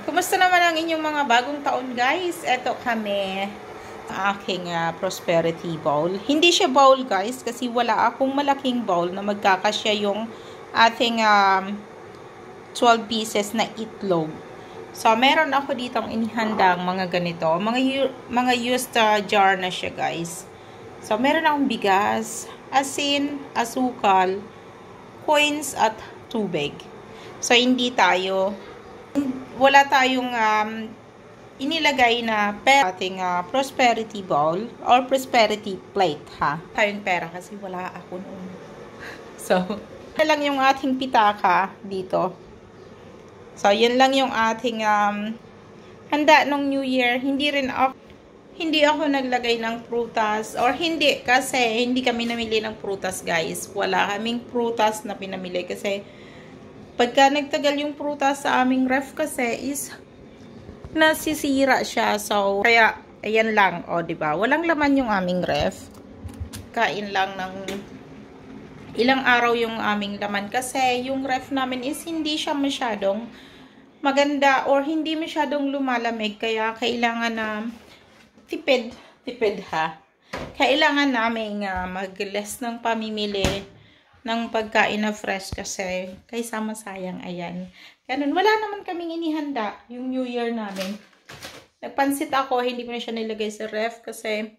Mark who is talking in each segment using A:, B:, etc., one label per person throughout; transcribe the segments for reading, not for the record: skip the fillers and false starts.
A: Kumusta naman ang inyong mga bagong taon, guys? Eto kami sa aking prosperity bowl. Hindi siya bowl, guys, kasi wala akong malaking bowl na magkakasya yung ating 12 pieces na itlog. So, meron ako ditong inihandang mga ganito. Mga used jar na siya, guys. So, meron akong bigas, asin, asukal, coins, at tubig. So, wala tayong inilagay na pera ating prosperity bowl or prosperity plate, ha. Tayong pera kasi wala ako noon. So, yan lang yung ating pitaka dito. So, yan lang yung ating handa nung New Year. Hindi ako naglagay ng prutas or hindi kasi hindi kami namili ng prutas, guys. Wala kaming prutas na pinamili kasi pagka nagtagal yung prutas sa aming ref kasi is nasisira siya. So, kaya, ayan lang. O, diba? Walang laman yung aming ref. Kain lang ng ilang araw yung aming laman kasi yung ref namin is hindi siya masyadong maganda or hindi masyadong lumalamig. Kaya, kailangan na tipid ha. Kailangan namin mag-less ng pamimili ng pagkain na fresh kasi kaysa masayang, ayan. Ganun, wala naman kaming inihanda yung New Year namin. Nagpansit ako, hindi ko na siya nilagay sa ref kasi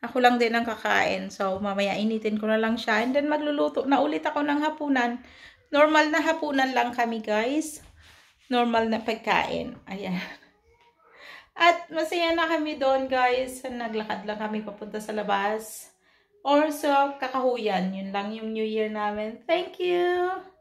A: ako lang din ang kakain. So, mamaya initin ko na lang siya and then magluluto na ulit ako ng hapunan. Normal na hapunan lang kami, guys. Normal na pagkain. Ayan. At masaya na kami doon, guys. Naglakad lang kami papunta sa labas. Or sa kakahuyan. Yun lang yung New Year namin. Thank you!